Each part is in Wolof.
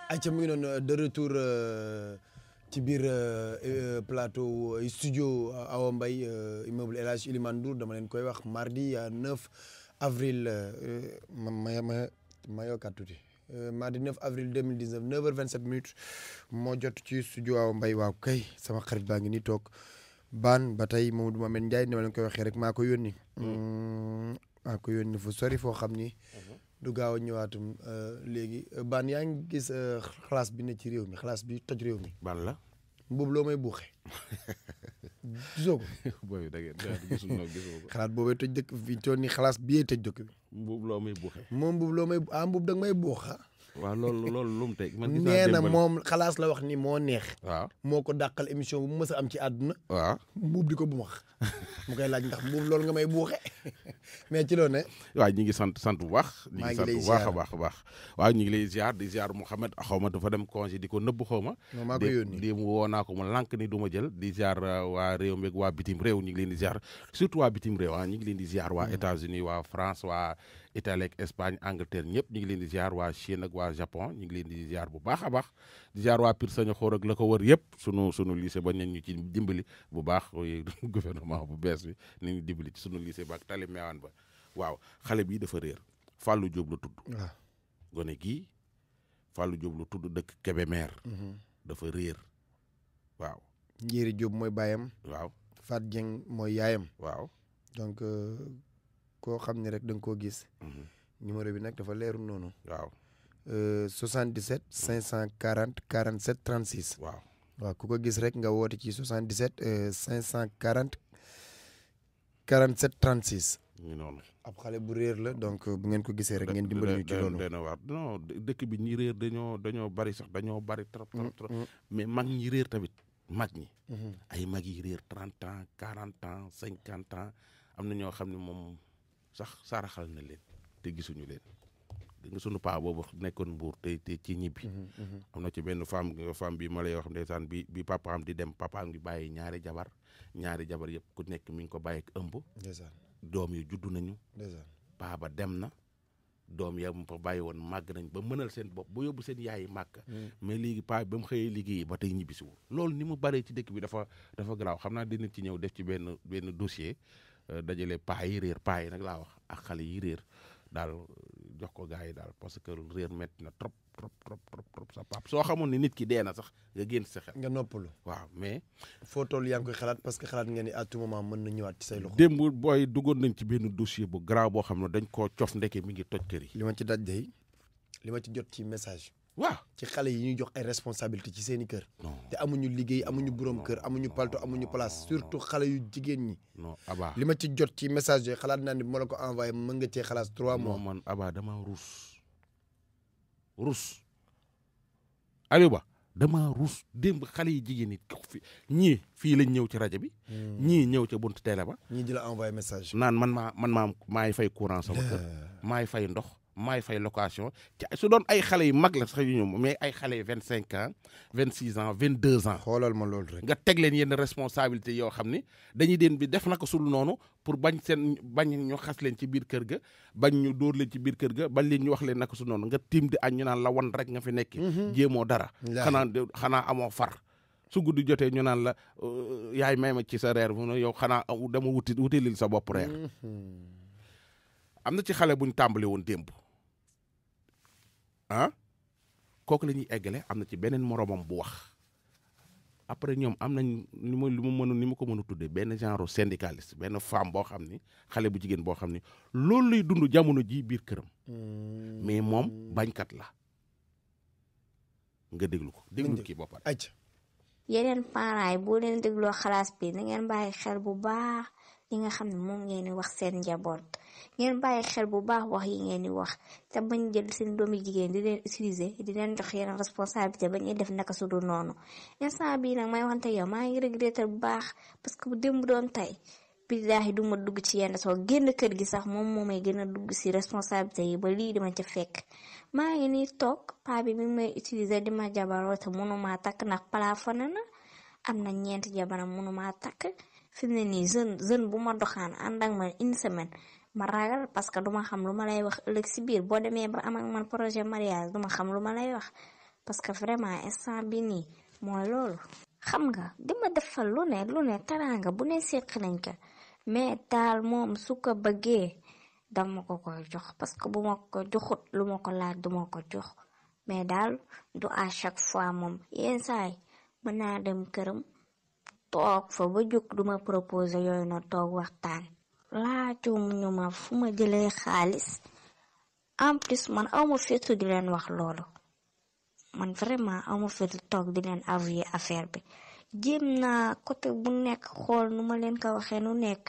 ayca mu ngi noonu de retour ci biir plateau studio Awa Mbaye immeuble El Hadj Elimane Ndour dama leen koy wax mardi 9 avril ma yokkaat tuuti mardi 9 avril 2019 9h27 moo jot ci studio Awa Mbaye waaw kay sama xarit baa ngi nii toog baan ba tey Mamadou Mohamed Ndiaye ni ma leen koy waxee rek maa ko yónni fu sori foo xam ni du gaaw a ñëwaatum léegi baan yaa ngi gis xalaas bi ne ci réew mi xalaas bi toj réew mi. ban la. mbuub loo may buuxe. gisoo ko. boobu da ngeen gisul noo gisoo ko. xalaat boobee toj dëkk fi toll nii xalaas bi toj dëkk bi. mbuub loo may buuxe. moom mbuub loo may mbuub da nga may buuxa. waaw loolu lu mu teg. man gis nee na moom xalaas la wax ni moo neex. waaw moo ko dàqal émission bu mu mës a am ci àdduna. waaw mbuub di ko bu max mu koy laaj ndax mbuub loolu nga may buuxe mais ci loolu ne. waaw ñu ngi sant bu baax. maa ngi sant lay bu baax a baax a baax. waaw ñu ngi lay ziar di ziar Mouhamed xaw ma dafa dem congé di ko nëbb xaw ma. non maa ko yónni di mu woo naa ko mu lànk ni du ma jël di ziar waa réew mi ak waa bitim réew ñu ngi leen di ziar surtout waa bitim réew ñu ngi leen di ziar waa États-Unis waa France waa Italie ak Espagne Angleterre ñëpp ñu ngi leen di ziar waa Chine ak waa Japon ñu ngi leen di ziar bu baax a baax di ziar waa Pire Sañoxoor ak la ko wër yëpp sunu lycée ba nañ ñu ci dimbali bu baax gouvernement bu bees bi nañu dimbali ci sunu lycée ba ak tali meewaan ba waaw xale bii dafa réer Fallou Diop la tudd. waaw gone gii Fallou Diop la tudd dëkk Kébémer. dafa réer waaw. Njéeri Diop mooy baayam. waaw Fat Dieng mooy yaayam. waaw. donc koo xam ne rek da nga koo gis. numéro bi nag dafa leerul noonu. waaw. 77 540 47 36. waaw. waaw ku ko gis rek nga woote ci 77 540 47 36. ñu noonu. ab xale bu réer la donc bu ngeen ko gisee rek ngeen dimbali ñu ci loolu. dana waar non dëkk bi ñi réer dañoo bari sax dañoo bari trop mais mag ñi réer tamit mag ñi. ay mag yi réer 30 ans 40 ans 50 ans am na ñoo xam ne moom sax saraxal na leen te gisuñu leen. nga sunu paa boobu nekkoon Mbuur te ci ñibbi. am na ci benn femme bi ma lay wax ndeysaan bi papaam di dem papaam di bàyyi ñaari jabar yëpp ku nekk mi ngi ko bàyyi ak ëmb. ndeysaan doom yi juddu nañu. ndeysaan paa ba dem na doom ya mu fa bàyyi woon màgg nañ ba mënal seen bopp ba yóbbu seen yaayi màgg. mais léegi paa ba mu xëyee liggéeyi ba tey ñibbisiwul loolu ni mu baree ci dëkk bi dafa garaaw xam naa dina ci ñëw def ci benn dossier dajale paa yi réer paa yi nag laa wax ak xale yi réer daal jox ko gars yi daal parce que réer métti na trop sa pap soo xamoon ni nit ki dee na sax nga génn sa xel. nga noppalu. waaw mais. foo toll yaa ngi koy xalaat parce que xalaat ngeen ni à tout moment mën na ñëwaat ci say loxo. démb booy duggoon nañ ci benn dossier bu garaaw boo xam ne dañ koo cof ndeke mi ngi toj kër yi. li ma ci daj day li ma ci jot ci message. waaw ci xale yi ñuy jox ay responsabilité ci seen i kër. te amuñu liggéey amuñu borom kër amuñu palto amuñu place surtout xale yu jigéen ñi. non Aba li ma ci jot ci message yooyu xalaat naa ni bu ma la ko envoyé mën nga cee xalaat 3 mois. man Aba dama rus Aliou Ba dama rus démb xale yi jigéen ñi ñii fii lañ ñëw ci rajo bi. ñii ñëw ca buntu télé ba. ñii di la envoyé message. naan maay fay courant sama kër. maay fay ndox. maay fay location su doon ay xale yu mag la sax yu ñu mais ay xale yu 25 ans 26 ans 22 ans. xoolal ma loolu rek. nga teg leen yenn responsabilité yoo xam ni dañuy den bi def naka sul noonu pour bañ ñu xas leen ci biir kër ga bañ ñu dóor leen ci biir kër ga bañ leen ñu wax leen naka sul noonu nga tiim di añ ñu naan la wan rek nga fi nekk. jéemoo dara. xanaa amoo far. su guddi jotee ñu naan la yaay may ma ci sa reer mu ne yow xanaa dama wutilil sa bopp reer. am na ci xale buñ tàmbale woon démb. kooku la ñuy eggale am na ci beneen moromam bu wax après ñoom am nañ ni mu ko mën a tuddee benn genre syndicaliste benn femme boo xam ni xale bu jigéen boo xam ni loolu lay dund jamono ji biir këram. mais moom bañkat la nga déglu ko déglu kii boppam. yeneen parents yi boo leen dégloo xalaas bi na ngeen bàyyi xel bu baax li nga xam ne moom ngeen di wax seen njaboot ngeen bàyyi xel bu baax wax yi ngeen di wax te bañ jël seen doomi jigéen di leen utiliser di leen jox yeneen responsabilité ba ñuy def naka su dul noonu instant bii nag may waxante yow maa ngi regretté bu baax parce que bu démb doon tey billaahi du ma dugg ci yenn soo génn kër gi sax moom may gën a dugg si responsabilité yi ba lii dima ca fekk maa ngi nii toog paa bi mi may utiliser di ma jabaroo te mënumaa takk ndax plafonné na am na 4 jabaram mënumaa takk fi mu ne nii jeune bu ma doxaan ànd ak man une semaine ma ragal parce que duma xam lu ma lay wax ëllëg si biir boo demee ba am ak man projet mariage duma xam lu ma lay wax parce que vraiment instant bi nii mooy loolu xam nga dima defal lu ne teraanga bu ne seq nañ ko mais daal moom su ko bëggee dama ko koy jox parce que bu ma ko joxut lu ma ko laaj duma ko jox mais daal du à chaque fois moom yenn saay mën naa dem këram toog fa ba jóg duma proposer yooyu na toog waxtaan laajum ñu ma fu ma jëlee xaalis en plus man awma fitu di leen wax loolu man vraiment awma fitu toog di leen avouer affaire bi jéem naa côté bu nekk xool nu ma leen ko waxee nu nekk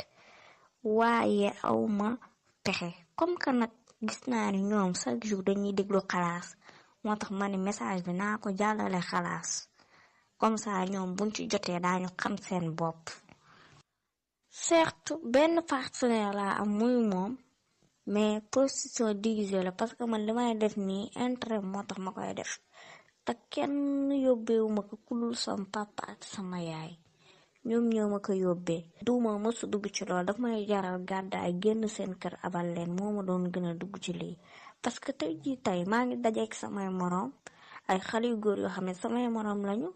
waaye awma pexe comme que nag gis naa ni ñoom chaque jour dañuy déglu xalaas moo tax ma ni message bi naa ko jàllale xalaas comme ça ñoom buñ ci jotee daañu xam seen bopp certes benn partenaire laa am muy moom mais position déguisée la parce que man li may def nii intérêt moo tax ma koy def te kenn yóbbeewu ma ko kulul sama papa ak sama yaay ñoom ñoo ma ko yóbbee duuma mësu dugg ci loolu daf may jaral gàddaay génn seen kër abal leen moo ma doon gën a dugg ci lii parce que tey maa ngi dajeek samay moroom ay xale yu góor yoo xam ne samay moroom lañu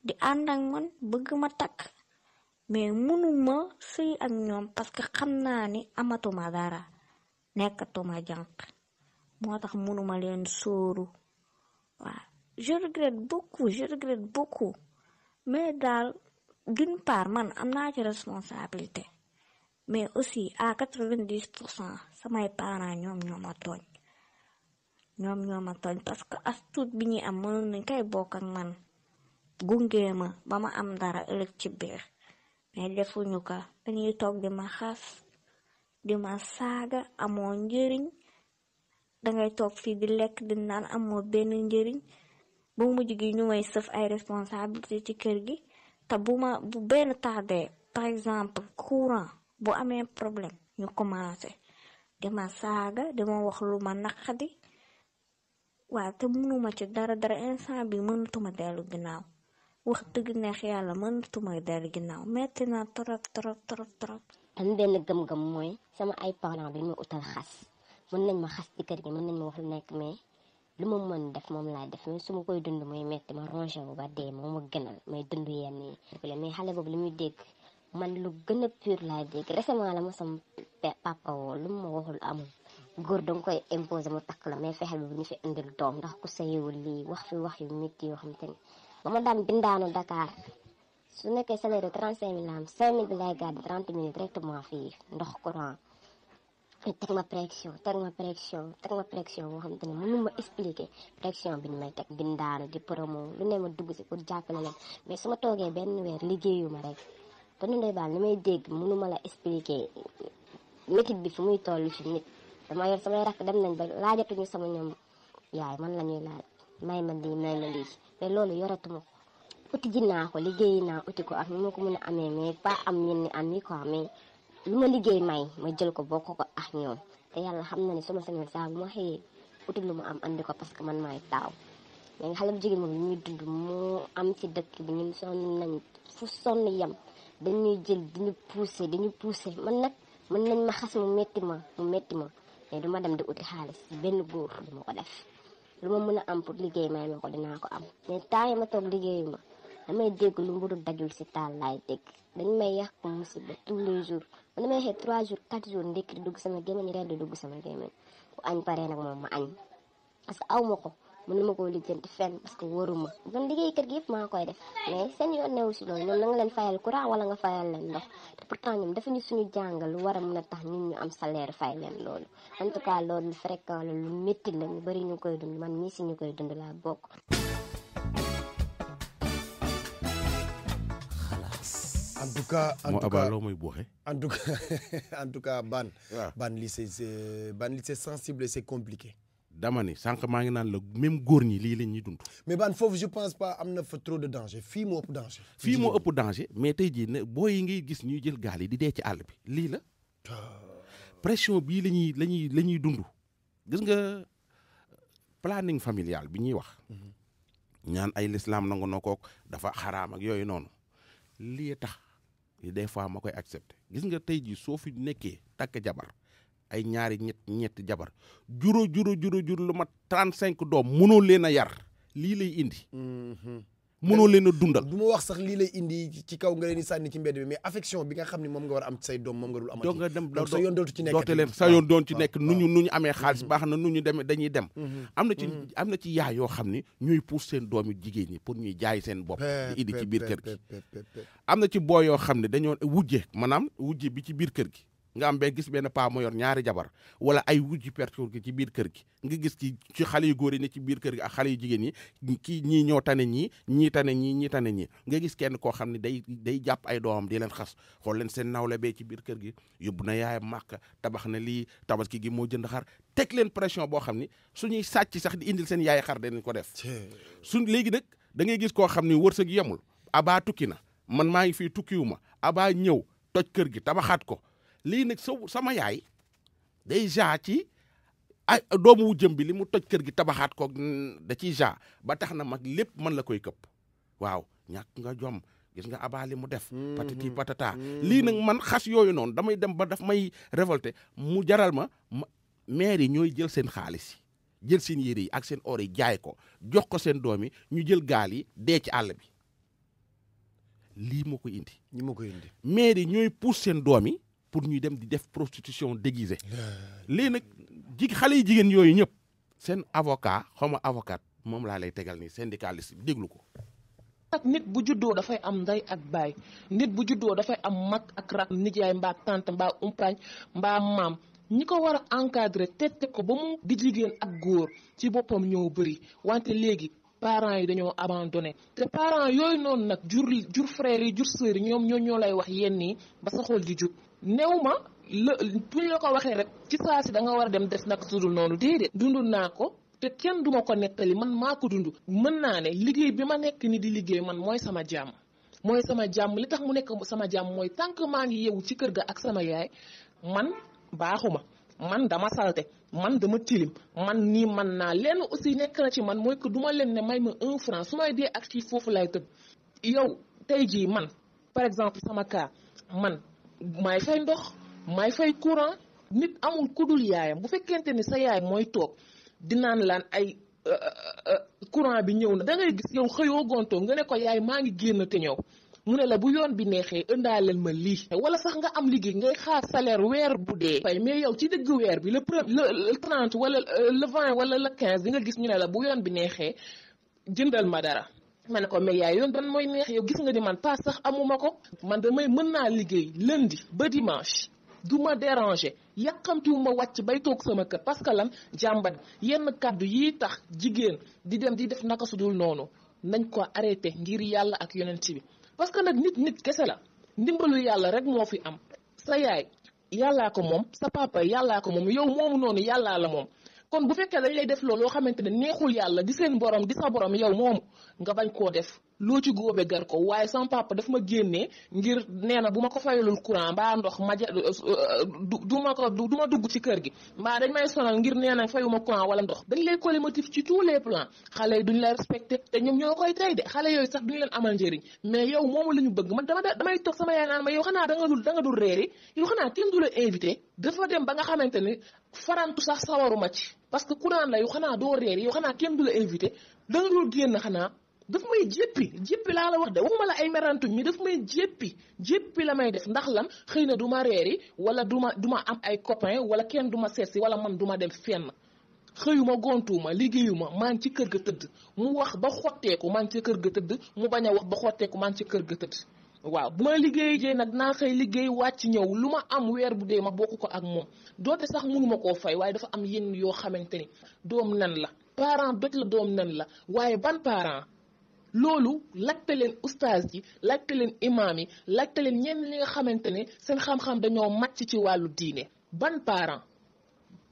di ànd ak man bëgg ma takk mais mënuma sëy ak ñoom parce que xam naa ni amatuma dara nekkatuma jànq moo tax mënuma leen sóoru waaw je regrette beaucoup mais daal d'une part man am naa ci responsabilité mais aussi à 90% samay parents ñoom ñoo ma tooñ parce que as tuut bi ñuy am mënoon nañ koy bokk ak man gungee ma ba ma am dara ëllëg ci biir mais defuñu ko dañuy toog di ma xas di ma saaga amoo njëriñ dangay toog fii di lekk di naan amoo benn njëriñ ba mujj gi ñu may sëf ay responsabilité ci kër gi te bu benn tardé par exemple courant bu amee problème ñu commencé di ma saaga di ma wax lu ma naqadi waaw te mënuma ci dara instant bi mënatuma dellu ginnaaw wax dëgg neex yàlla mënatuma dellu ginnaaw metti na trop. am benn gëm-gëm mooy sama ay parents bi ñu ma utal xas mën nañ ma xas ci kër gi mën nañ ma wax lu nekk mais lu ma mën def moom laay def mais su ma koy dund mooy metti ma rongé wu ba dee moo ma gënal may dund yenn yi mais xale boobu li muy dégg man lu gën a pur laay dégg récemment la ma sama papa woo lu ma waxul amul góor danga koy imposer mu takk la mais fexeel bi ñu fi indil doom ndax ku sayiwul lii wax fi wax yu métti yoo xam te ni ba ma daan bindaanu Dakar su nekkee salaire de 35 000 am 5 000 bi lay gàddu 30 000 directement fii ndox courant teg ma pression boo xam te ne mënu ma expliquer pression bi ñu may teg bindaanu di promo lu ne ma dugg si pour jàppale leen mais su ma toogee benn weer liggéeyuma rek te nu ndey baal li may dégg mënu ma la expliquer métit bi fu muy toll fi nit dama yor samay rakk dem nañ ba laajatuñu sama ñoom yaay man la ñuy laaj may ma lii mais loolu yoratuma ko uti ji naa ko liggéey naa uti ko ak nu ma ko mën a amee mais pas am ñenn am yi quoi mais lu ma liggéey may ma jël ko bokk ko ak ñoom te yàlla xam na ni su ma sañoon saa bu ma xëyee uti lu mu am andi ko parce que man maay taaw mais xale bu jigéen moom li muy dund moo am ci dëkk bi ñun sonn nañ fu sonn yem dañuy jël diñu pousser man nag mën nañ ma xas mu metti ma mais duma dem di uti xaalis benn góor duma ko def lu ma mën a am pour liggéey may ma ko dinaa ko am mais temps yi ma toog liggéeyu ma damay dégg lu mburu dajul si taal laay dégg dañ may yàq musiba tous les jours man damay xëy 3 jours 4 jours ndékki di dugg sama gémmiñ reer di dugg sama gémmiñ bu añ paree nag moom ma añ parce que aw ma ko mënu ma koo lijjanti fenn parce que wóoruma man liggéey kër gi yëpp maa koy def mais seen yoon newu si loolu ñoom na nga leen fayal courant wala nga fayal leen ndox te pourtant ñoom dafa ñu suñu jàngal lu war a mën a tax ñun ñu am salaire fay leen loolu en tout cas loolu fréquent la lu métti la ñu bëri ñu koy dund man mii si ñu koy dund laa bokk. en tout cas loo muy buuxe en tout cas ban li c'est sensible et c'est compliqué. dama ni sànq maa ngi naan la même góor ñi lii la ñuy dund. mais ban foofu je pense pas am na fa trop de danger fii moo ëpp danger. fii moo ëpp danger mais tey jii ne booy yi ngay gis ñuy jël gaal yi di dee ci àll bi lii la pression bii la ñuy dund. gis nga planning familial bi ñuy wax. ñaan ay l'islam nangu na kook dafa xaraam ak yooyu noonu lii tax des fois ma koy accepter gis nga tey jii soo fi nekkee takk jabar. ay ñaari ñetti jabar juro lu ma 35 doom mënoo leen a yar lii lay indi mënoo leen a dundal du ma wax sax lii lay indi ci kaw nga leen di sànni ci mbedd bi mais affection bi nga xam ne moom nga war a am ci say doom moom nga dul amati donc nga dem donc sa yoon dootu ci nekk doote leen sa yoon doon ci nekk nu ñu amee xaalis baax na nu ñu demee dañuy dem am na ci yaay yoo xam ne ñuy pousse seen doomi jigéen ñi pour ñuy jaay seen bopp di indi ci biir kër gi am na ci boo yoo xam ne dañoo wujje maanaam wujje bi ci biir kër gi nga am gis benn paa mu yor ñaari jabar wala ay wujji pertour gi ci biir kër gi nga gis ci xale yu góor yi ne ci biir kër gi ak xale yu jigéen ñi kii ñii ñoo tane ñii tane ñii nga gis kenn koo xam ne day jàpp ay doomam di leen xas xool leen seen nawle bee ci biir kër gi yóbbu na yaayam màkk tabax na lii tabaski gi moo jënd xar teg leen pression boo xam ni suñuy sàcc sax di indil seen yaay xar danañ ko def léegi nag da ngay gis koo xam ni wërsëg yemul abaa tukki na man maa ngi fii tukkiwu ma abaa ñëw toj kër gi tabaxaat ko lii nag sama yaay day ci ay doomu wujjëm bi li mu toj kër gi tabaxaat ko da ciy ba tax na mag lépp mën la koy këpp waaw ñàkk nga jom gis nga abaa li mu def patati patata lii nag man xas yooyu noonu damay dem ba daf may révolté mu jaral ma maire yi ñooy jël seen xaalis yi jël seen yére yi ak seen or yi jaay ko jox ko seen doom yi ñu jël gaal yi dee ci àll bi lii moo koy indi maire yi ñooy pousse seen doom yi pour ñuy dem di def prostitution déguisée lii nag xale yi jigéen yooyu ñëpp seen avocat xawma avocat moom laa lay tegal nii syndicaliste bi déglu ko nag nit bu juddoo dafay am ndey ak baay nit bu juddoo dafay am mag ak rak nijaay mbaa tante mbaa umpaañ mbaa maam ñi ko war a encadrer tette ko ba mu di jigéen ak góor ci boppam ñoo bëri wante léegi parents yi dañoo abandonné te parents yooyu noonu nag jur frères yi jur sœurs yi ñoo lay wax yenn yi ba sa xol di jug néew ma bu ñu la ko waxee rek ci saa si da nga war a dem def nag sudul noonu déedéet dund naa ko te kenn duma ko nettali man maa ko dund mën naa ne liggéey bi ma nekk ni di liggéey man mooy sama jàmm li tax mu nekk sama jàmm mooy tant que maa ngi yeewu ci kër ga ak sama yaay man baaxuma man dama salte man dama tilim man nii man naa lenn aussi nekk na ci man mooy que duma leen ne may ma 1 franc su may dee ak ci foofu lay tëdd yow tey jii man par exemple sama cas man maay fay ndox maay fay courant nit amul kudul yaayam bu fekkente ni sa yaay mooy toog dinaan laan ay courant bi ñëw na da ngay gis yow xëyoo gontoo nga ne ko yaay maa ngi génn te ñëw mu ne la bu yoon bi neexee ëndaaleel ma lii wala sax nga am liggéey ngay xaar salaire weer bu dee fay mais yow ci dëgg weer bi le 30 wala le 20 wala le 15 di nga gis ñu ne la bu yoon bi neexee jëndal ma dara ma ne ko mais yaay yoon ban mooy neex yow gis nga ni man paas sax amuma ko man mën naa liggéey lundi ba dimanche du ma déranger yàqamtiwuma wàcc bay toog sama kër parce que lan jàmbat yenn kàddu yi tax jigéen di dem di def naka su dul noonu nañ ko arrêté ngir yàlla ak yonent bi parce que nag nit kese la ndimbalu yàlla rek moo fi am sa yaay yàllaa ko moom sa papa yàllaa ko moom yow moomu noonu yàllaa la moom kon bu fekkee dañ lay def loolu loo xamante ne neexul yàlla di seen borom di sa borom yow moomu nga bañ koo def loo ci góobe gar ko waaye sama papa daf ma génnee ngir nee na bu ma ko fayalul courant mbaa ndox du ma dugg ci kër gi mbaa dañ may sonal ngir nee na fayuma courant wala ndox dañ lay collectif ci tous les plans xale yi duñ la respecté te ñoom ñoo koy tey de xale yooyu sax duñ leen amal njëriñ mais yow moomu la ñu bëgg man damay toog sama yaay naan ma yow xanaa da nga dul reeri yow xanaa kenn du la invité dafa dem ba nga xamante ni farantu sax sawaruma ci parce que courant la yow xanaa doo reeri yow xanaa kenn du la invité da nga dul génn xanaa daf may jéppi laa la wax de waxuma la ay merantuñ mi daf may jéppi la may def ndax lan xëy na du ma reeri wala du ma am ay copain wala kenn du ma seetsi wala man du ma dem fenn xëyuma gontuuma liggéeyuma maa ngi ci kër ga tëdd mu wax ba xotteeku maa ngi ci kër ga tëdd mu bañ a wax ba xotteeku maa ngi ci kër ga tëdd waaw bu ma liggéey jee nag naa xëy liggéey wàcc ñëw lu ma am weer bu dee ma bokk ko ak moom doote sax mënuma koo fay waaye dafa am yenn yoo xamante ni doom nan la parent doj la doom nan la waaye ban parent loolu laajte leen ustaas yi laajte leen imaam yi laajte leen ñenn ñi nga xamante ne seen xam-xam dañoo màcc ci wàllu diine ban parent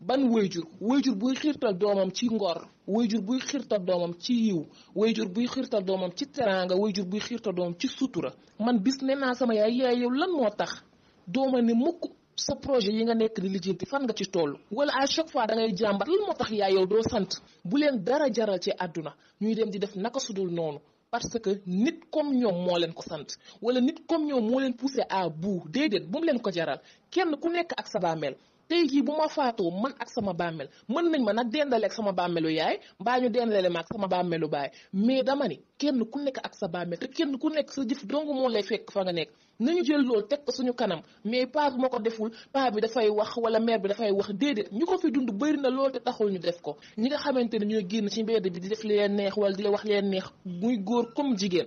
ban wayjur buy xiirtal doomam ci ngor wayjur buy xiirtal doomam ci yiw wayjur buy xiirtal doomam ci teraanga wayjur buy xiirtal doomam ci sutura man bis ne naa sama yaay yow lan moo tax dooma ne mukk sa projet yi nga nekk di lijjanti fan nga ci toll wala à chaque fois da ngay jàmbat lan moo tax yaay yow doo sant bu leen dara jaral ci àdduna ñuy dem di def naka sudul noonu parce que nit comme ñoom moo leen ko sant wala nit comme ñoom moo leen poussé à bout déedéet bu mu leen ko jaral kenn ku nekk ak sa bàmmeel tey jii bu ma faatoo man ak sama bàmmeel mën nañ ma nag dendale ak sama bàmmeelu yaay mbaa ñu dendale ma ak sama bàmmeelu baay mais dama ni kenn ku nekk ak sa bàmmeel te kenn ku nekk sa jëf dong moo lay fekk fa nga nekk nañu jël loolu teg ko suñu kanam mais paa bi ma ko deful paa bi dafay wax wala mère bi dafay wax déedéet ñu ko fi dund bëri na loolu te taxul ñu def ko ñi nga xamante ne ñooy génn ci mbedd bi di def li leen neex wala di la wax leen neex muy góor comme jigéen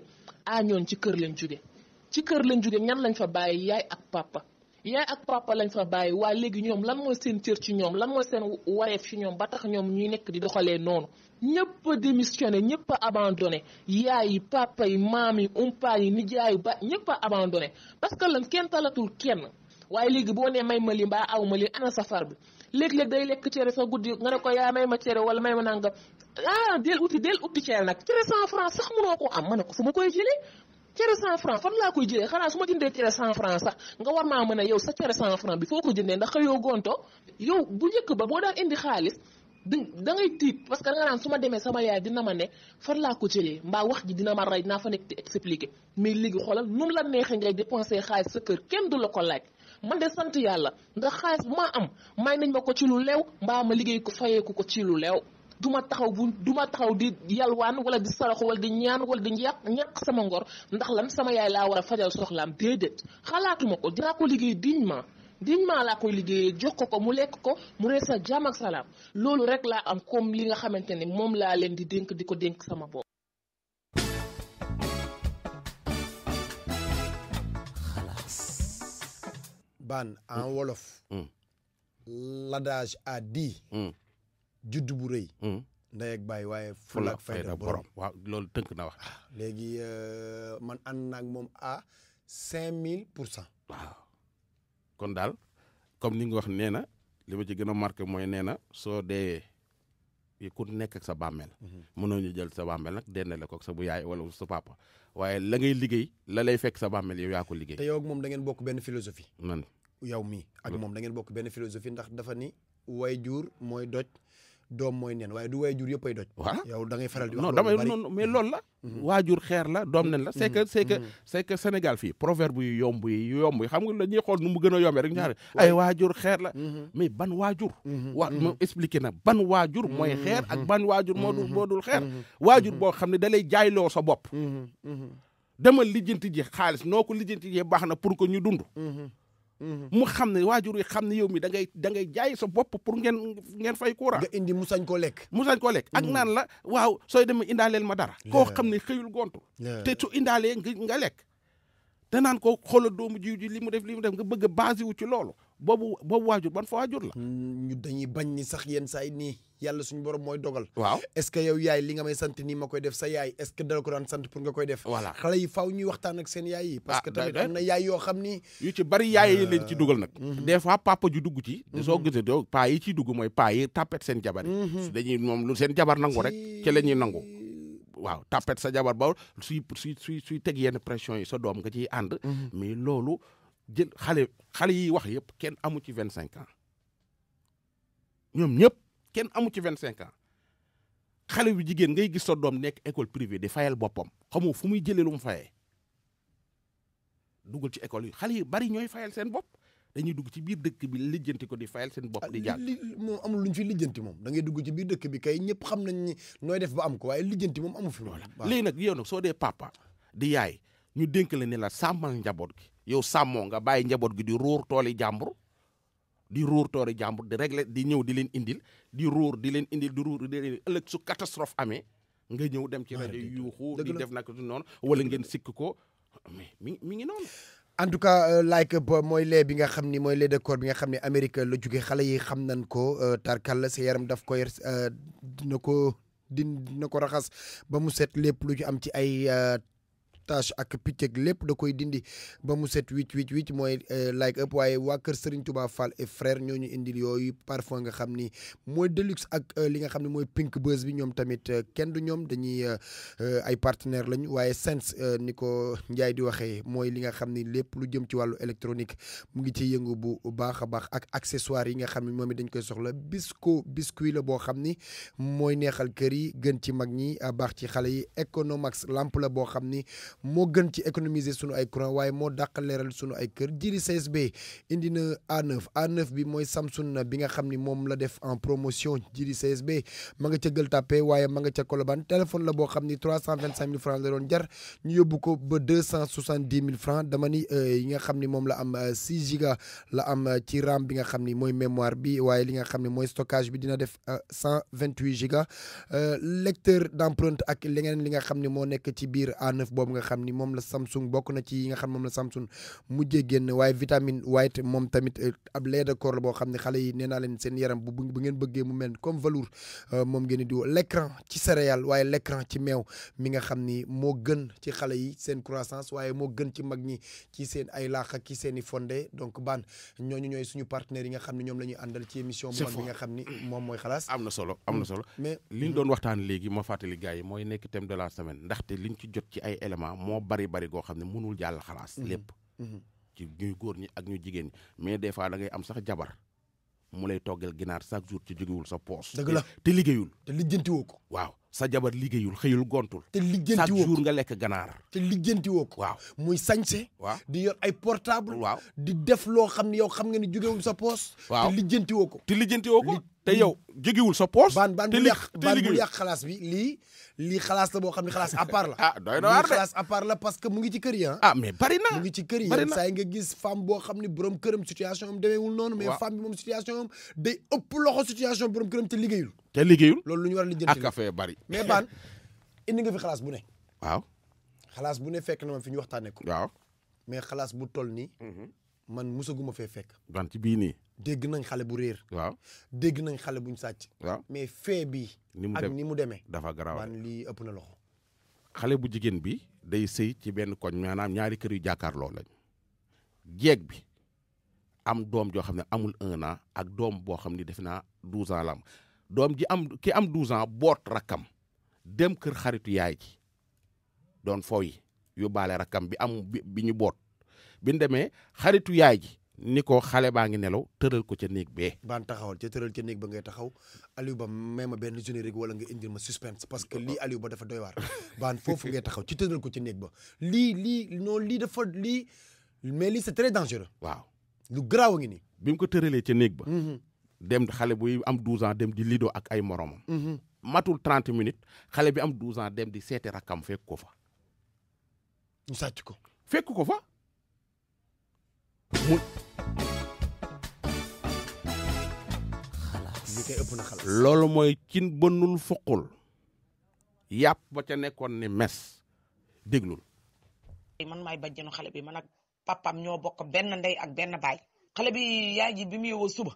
ñoon ci kër lañ jóge ci kër lañ jóge ñan lañ fa bàyyi yaay ak papa lañ fa bàyyi waa léegi ñoom lan mooy seen cër ci ñoom lan mooy seen wareef ci ñoom ba tax ñoom ñuy nekk di doxalee noonu ñëpp a démissionné ñëpp a abandonné yaay yi papa yi maam yi umpaañ yi nijaay ba ñëpp a abandonné parce que lan kenn talatul kenn waaye léegi boo nee may ma li mbaa aw ma li ana safar bi léeg-léeg day lekk cere sa guddi nga ne ko yaa may ma cere wala may ma nangam del uti cere nag cere 100 francs sax mënoo ko am ma ne ko fu ma koy jëlee cere 100 francs fan laa koy jëlee xanaa su ma jëndee cere 100 francs sax nga war maa mën a yow sa cere 100 francs bi foo ko jëndee ndax xëyoo gonto yow bu njëkk ba boo daan indi xaalis da ngay tiit parce que da nga naan su ma demee sama yaay dina ma ne fan laa ko jëlee mbaa wax ji dina ma rey dinaa fa nekk di expliquer mais léegi xoolal nu mu la neexee ngay dépenser xaalis sa kër kenn du la ko laaj man de sant yàlla ndax xaalis bu ma am may nañ ma ko ci lu leew mbaa ma liggéey ko fayeeku ko ci lu leew du ma taxaw di yalwaan wala di saraxu wala di ñaan wala di ñàkk sama ngor ndax lan sama yaay laa war a fajal soxlaam déedéet xalaatuma ko dinaa ko liggéey dignement laa koy liggéeyee jox ko mu lekk ko mu rees sa jàmm ak salaam loolu rek laa am comme li nga xamante ne moom laa leen di dénk di ko dénk sama bopp. Ban en wolof. l'adage a dit. juddu bu rëy. ndey ak baay waaye fulla ak fayda borom. waaw loolu tënk na wax. léegi man ànd naag moom à 5000%. waaw kon daal comme ni nga wax nee na li ma ci gën a marqué mooy nee na soo dee ku nekk ak sa bàmmeel. mënoo ñu jël sa bàmmeel nag dendale ko ak sa bu yaay wala sa papa waaye la ngay liggéey la lay fekk sa bàmmeel yow yaa ko liggéey. te yow ak moom da ngeen bokk benn philosophie. man yow mii ak moom da ngeen bokk benn philosophie ndax dafa ni way jur mooy doj doom mooy neen waaye du way jur yëpp ay doj. waaw yow da ngay faral di wax non damay non mais loolu la. waajur xeer la doom nen la. c'est que Sénégal fii proverbe yu yomb yi xam nga dañuy xool nu mu gën a yombee rek ñaare ay waajur xeer la. mais ban waajur. ma expliqué na ban waajur mooy xeer ak ban waajur moo dul xeer. waajur boo xam ne da lay jaayloo sa bopp. demal lijjanti ji xaalis noo ko lijjanti ji baax na pour que ñu dund. mu xam ne waajur yi xam ne yow mi da ngay jaay sa bopp pour ngeen fay courant. nga indi mu sañ koo lekk. ak naan la waaw sooy demee indaaleel ma dara. koo xam ne xëyul gontu. te su indaalee nga lekk. te naan ko xoolal doomu jiw ji li mu def nga bëgg a basé wu ci loolu boobu waajur ban fa waajur la. ñu dañuy bañ ni sax yenn saa yi nii yàlla suñu borom mooy dogal. waaw est-ce que yow yaay li nga may sant nii ma koy def sa yaay est-ce que dala ko daan sant pour nga koy def. voilà xale yi faaw ñuy waxtaan ak seen yaay yi. parce que tamit am na yaay yoo xam ni. yu ci bari yaay yi leen ci dugal nag. des fois papa ju dugg ci. soo gisee doo paa yi ciy dugg mooy paa yi tapet seen jabar yi. dañuy moom lu seen jabar nangu rek ci la ñuy nangu. waaw tapet sa jabar ba suy teg yenn pression yi sa doom nga ciy ànd. mais loolu jël xale yi wax yëpp kenn amu ci 25 ans ñoom ñëpp kenn amu ci 25 ans xale bu jigéen ngay gis sa doom nekk école privée di fayal boppam xamoo fu muy jëlee lu mu fayee dugal ci école yi xale yi bari ñooy fayal seen bopp dañuy dugg ci biir dëkk bi lijjanti ko di fayal seen bopp di jàng. moom amul luñ fi lijjanti moom da ngay dugg ci biir dëkk bi kay ñëpp xam nañ ni nooy def ba am ko waaye lijjanti moom amu fi. voilà léegi nag yow nag soo dee papa di yaay ñu dénk la ne la sàmmal njaboot gi yow sàmmoo nga bàyyi njaboot gi di ruur tooli jàmbur di régler di ñëw di leen indil di ruur di leen indil di ruur di leen ëllëg su catastrophe amee nga ñëw dem ci rajo yuuxu di def nag du noonu wala ngeen sikk ko mais mi ngi noonu. en tout cas like mooy lait bi nga xam ni mooy lait de corps bi nga xam ne Amérique la jóge xale yi xam nañ ko tarkal sa yaram daf ko dina ko raxas ba mu set lépp lu ci am ci ay tache ak picc ak lépp da koy dindi ba mu set wicc mooy like up waaye waa kër Serigne Touba Fall et frère ñooñu indil yooyu parfum nga xam ni mooy deluxe ak li nga xam ne mooy pink buzz bi ñoom tamit kenn du ñoom dañuy ay partenaire lañu waaye Sense ni ko Ndiaye di waxee mooy li nga xam ni lépp lu jëm ci wàllu électronique mu ngi ci yëngu bu baax a baax ak accessoires yi nga xam ne moom it dañ koy soxla biscuit la boo xam ni mooy neexal kër yi gën ci mag ñi baax ci xale yi Economax lampe la boo xam ni moo gën ci économiser sunu ay courant waaye moo dàq leeral sunu ay kër jiri CSB indi na A9 bi mooy Samsung bi nga xam ni moom la def en promotion jiri CSB ma nga ca Gueule Tapée waaye ma nga ca Colobane téléphone la boo xam ni 325 000 francs la doon jar ñu yóbbu ko ba 270 000 francs dama ni yi nga xam ni moom la am 6 giga la am ci RAM bi nga xam ni mooy mémoire bi waaye li nga xam ni mooy stockage bi dina def 128 giga lecteur d'empreinte ak leneen li nga xam ni moo nekk ci biir A9 boobu nga xam ni moom la Samsung bokk na ci yi nga xam moom la Samsung mujjee génn waaye vitamine white moom tamit ab lait de corps la boo xam ne xale yi nee naa leen seen yaram bu ngeen bëggee mu mel comme velours moom ngeen di diw l'écran ci céréales waaye l'écran ci meew mi nga xam ni moo gën ci xale yi seen croissance waaye moo gën ci mag ñi ci seen ay laax ak ci seen i fondé donc baan ñooñu ñooy suñu partenaires yi nga xam ne ñoom la ñuy àndal ci émission bu mag bi nga xam ni moom mooy xalaas am na solo mais li ñu doon waxtaan léegi ma fàttali gars yi mooy nekk thème de la semaine ndaxte liñ ci jot ci ay éléments moo bari goo xam ne mënul jàll xalaas lépp ci ñuy góor ñi ak ñu jigéen ñi mais des fois da ngay am sax jabar mu lay toggal ginaar chaque jour ci jógewul sa poos dëgg la te liggéeyul te lijjantiwoo ko waaw sa jabar liggéeyul xëyul gontul te lijjantiwoo chaque ko jour nga lekk ganaar te lijjantiwoo ko waaw muy sañse waaw di yor ay portable waaw di def loo xam ne yow xam nga ni jógewul sa poos waaw te lijjantiwoo ko te lijjantiwoo ko te yow jógewul sa poos baan bu yàq xalaas bi lii xalaas la boo xam ne xalaas à part la ah doy na waar de xalaas à part la parce que mu ngi ci kër yi mais bari na mu ngi ci kër yi yenn saa yi nga gis femme boo xam ne borom këram situation am demeewul noonu mais femme bi moom situation am day ëpp loxo situation borom këram te liggéeyul loolu lu ñu war a lijjanti ak café bari mais baan indi nga fi xalaas bu ne waaw xalaas bu ne fekk na ma fi ñu waxtaanee ko waaw mais xalaas bu toll nii man musaguma fee fekk ban ci bii nii dégg nañ xale bu réer waaw dégg nañ xale buñ sàcc waaw mais fee bi ak ni mu demee dafa garaaw man lii ëpp na loxo xale bu jigéen bi day sëy ci benn koñ maanaam ñaari kër yu jàkkaarloo lañ jeeg bi am doom joo xam ne amul 1 an ak doom boo xam ne defe naa 12 ans la am doom ji ki am 12 ans boot rakkam dem kër xaritu yaay ji doon fooy yóbbaale rakkam bi ñu boot bi ñu demee xaritu yaay ji ni ko xale baa ngi nelaw tëral ko ca néeg bee. baan taxawal ca tëral ca néeg ba ngay taxaw Aliou Ba may ma benn générique wala nga indil ma suspense parce que lii Aliou Ba dafa doy waar baan foofu ngay taxaw ci tëral ko ca néeg ba lii dafa mais lii c'est très dangereux. waaw lu garaaw a ngi nii. bi mu ko tëralee ca néeg ba. dem xale buy am 12 ans dem di lido ak ay moromam. matul 30 minutes xale bi am 12 ans dem di seeti rakkam fekk ko fa. ñu sàcc ko. fekk ko fa. loolu mooy cin bënnul fuqul yàpp ba ca nekkoon ni mes déglul. man maay bajjanu xale bi man ak papam ñoo bokk benn ndey ak benn baay. xale bi yaay ji bi mu yeewoo suba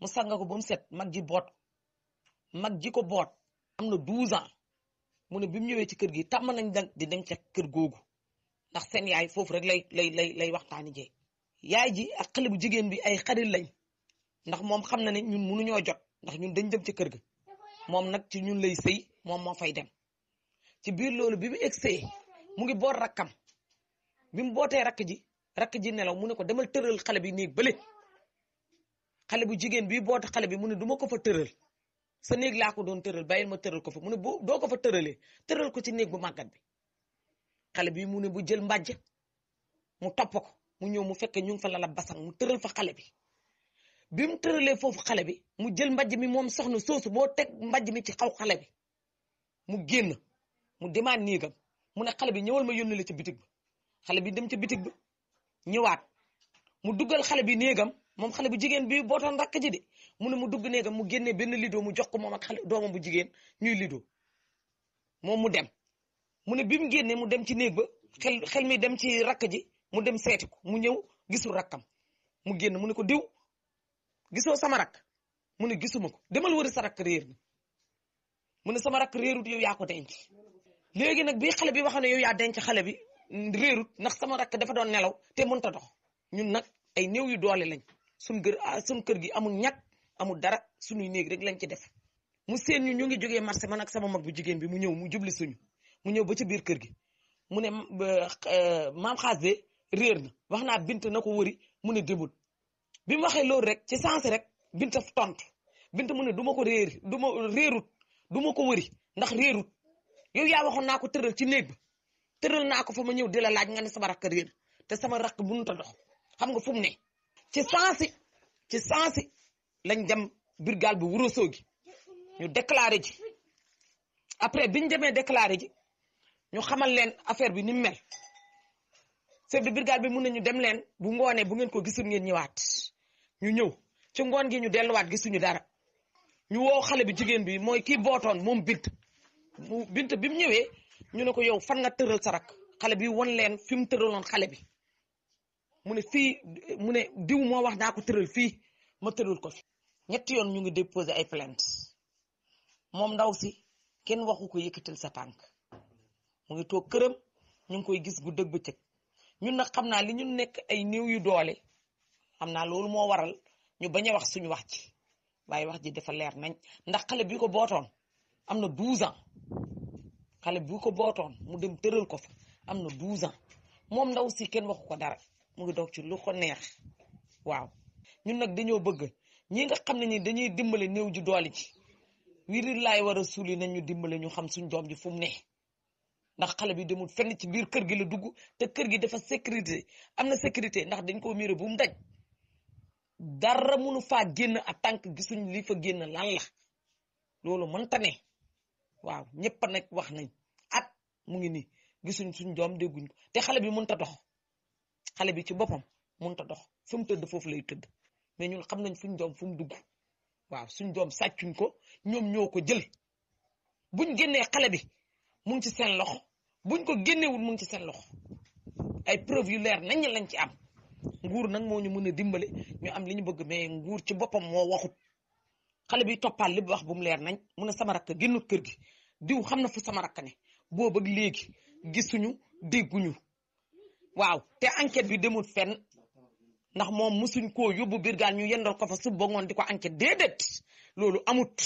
mu sanga ko ba mu set mag ji ko boot am na 12 ans mu ne bi mu ñëwee ci kër gi tàmm nañ di dem ca kër googu ndax seen yaay foofu rek lay waxtaani jee yaay ji ak xale bu jigéen bi ay xarit lañ ndax moom xam na ne ñun mënuñoo jot ndax ñun dañ dem ci kër ga moom nag ci ñun lay sëy moom moo fay dem ci biir loolu bi mu egsee mu ngi boot rakkam bi mu bootee rakk ji nelaw mu ne ko demal tëral xale bi néeg bële xale bu jigéen bi boot xale bi mu ne du ma ko fa tëral sa néeg laa ko doon tëral bàyyil ma tëral ko fa mu ne doo ko fa tëralee tëral ko ci néeg bu màggat bi xale bi mu ne bu jël mbàjj mu topp ko mu ñëw mu fekk ñu ngi fa lala basang mu tëral fa xale bi mu tëralee foofu xale bi mu jël mbàjj mi moom soxna soosu moo teg mbàjj mi ci xaw xale bi mu génn mu demaat néegam mu ne xale bi ñëwal ma yónni la ci bitig ba xale bi dem ca bitig ba ñëwaat mu duggal xale bi néegam moom xale bu jigéen bi bootoon rakk ji de mu ne mu dugg néegam mu génnee benn lido mu jox ko moom ak xale doomam bu jigéen ñuy lido moom mu dem mu ne bi mu génnee mu dem ci néeg ba xel mi dem ci rakk ji mu dem seeti ko mu ñëw gisul rakkam mu génn mu ne ko diw gisoo sama rakk mu ne gisuma ko demal wëri sa rakk réer na mu ne sama rakk réerut yow yaa ko denc léegi nag bii xale bi wax ne yow yaa denc xale bi réerut ndax sama rakk dafa doon nelaw te mënta dox ñun nag ay néew yu doole lañ suñ kër gi amul ñàkk amul dara suñuy néeg rek lañ ci def mu seen ñu ngi jógee marché man ak sama mag bu jigéen bi mu ñëw mu jubli suñu mu ñëw ba ci biir kër gi mu ne maam xaas de réer na wax naa bint na ko wëri mu ne demul bi mu waxee loolu rek ci sens rek bint tontu bint mu ne du ma ko réerut du ma ko wëri ndax réerut yow yaa waxoon naa ko tëral ci néeg ba tëral naa ko fa ma ñëw di la laaj nga ne sama rakk réer te sama rakk mënut a dox xam nga fu mu ne ci sansi lañ dem brigade bu Ourossogui ñu déclaré ji après biñ demee déclaré ji ñu xamal leen affaire bi ni mu mel chef de brigade bi mun nañu dem leen bu ngoonee bu ngeen ko gisul ngeen ñëwaat ñu ñëw ci ngoon gi ñu delluwaat gisuñu dara ñu woo xale bi jigéen bi mooy kii bootoon moom bint bi mu ñëwee ñu ne ko yow fan nga tëral sa rak xale bi won leen fi mu tëraloon xale bi mu ne fii mu ne diw moo wax naa ko tëral fii ma tëral ko fi ñetti yoon ñu ngi déposé ay plainte moom ndaw si kenn waxu ko yëkkatil sa tànk mu ngi toog këram ñu ngi koy gis bu dëgg bëccëg ñun nag xam naa li ñu nekk ay néew yu doole xam naa loolu moo waral ñu bañ a wax suñu wax ci waaye wax ji dafa leer nañ ndax xale bi ko bootoon am na 12 ans xale bi ko bootoon mu dem tëral ko fa am na 12 ans moom ndaw si kenn waxu ko dara mu ngi doog ci lu ko neex waaw ñun nag dañoo bëgg ñi nga xam ne ni dañuy dimbale néew ji doole ci wiri laay war a suuli nañ ñu dimbale ñu xam suñ doom ji fu mu ne ndax xale bi demul fenn ci biir kër gi la dugg te kër gi dafa sécurité am na sécurité ndax dañ ko miire bu mu daj dara mënu faa génn a tànk gisuñ li fa génn lan la loolu mënta ne waaw ñëpp a nag wax nañ at mu ngi nii gisuñ suñ doom dégguñ ko te xale bi mënta dox xale bi ci boppam mënta dox fu mu tëdd foofu lay tëdd mais ñun xam nañ suñ doom fu mu dugg waaw suñ doom sàccuñ ko ñoom ñoo ko jël buñ génnee xale bi mu ngi ci seen loxo buñ ko génnewul mu ngi ci seen loxo ay preuve yu leer nañ lañ ci am nguur nag moo ñu mën a dimbale ñu am li ñu bëgg mais nguur ci boppam moo waxut xale bi toppaal li wax bu mu leer nañ mu ne sama rakk génnut kër gi diw xam na fu sama rakk ne boobu ak léegi gisuñu dégguñu waaw te enquête bi demul fenn ndax moom musuñ koo yóbbu brigade ñu yendal ko fa su ba ngoon di ko enquête déedéet loolu amut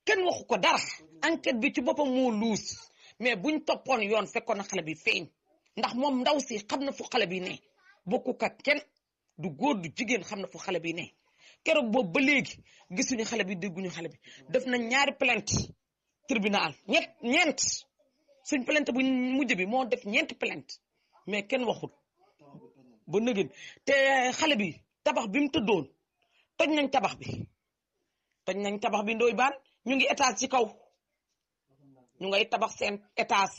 kenn waxu ko dara enquête bi ci boppam moo luus mais buñ toppoon yoon fekkoon na xale bi feeñ ndax moom ndaw si xam na fu xale bi ne bokku kat kenn du góor du jigéen xam na fu xale bi ne keroog boobu ba léegi gisuñu xale bi dégguñu xale bi def nañ ñaari plainte tribunal ñeent suñ plainte bu mujj bi moo def ñeenti plainte mais kenn waxul ba nëgën te xale bi tabax bi mu tëddoon toj nañ tabax bi Ndoye Bane ñu ngi étage ci kaw ñu ngay tabax seen étage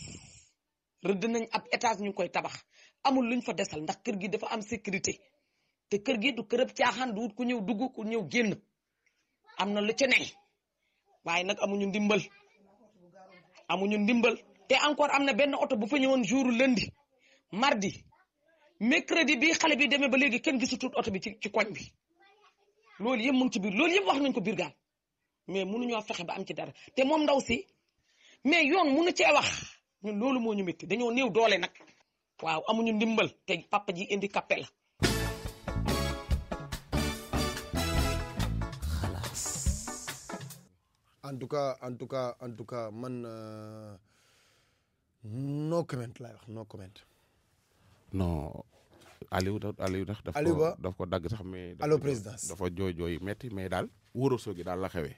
rëdd nañ ab étage ñu ngi koy tabax amul luñ fa desal ndax kër gi dafa am sécurité te kër gi du kërëb caaxaan du wut ku ñëw dugg ku ñëw génn am na lu ci ne waaye nag amuñu ndimbal te encore am na benn oto bu fa ñëwoon jour lundi mardi mercredi bi xale bi demee ba léegi kenn gisutut oto bi ci koñ bi loolu yëpp mu ngi ci biir loolu yëpp wax nañ ko biir gaal mais mënuñoo fexe ba am ci dara te moom ndaw si mais yoon mënu cee wax ñun loolu moo ñu métti dañoo néew doole nag waaw amuñu ndimbal te papa ji handicapé la. en tout cas man no comment laay wax no comment. non Aliou ndax daf ko dagg sax mais. allo présidence dafa jooy metti mais daal Ourossogui daal la xewee.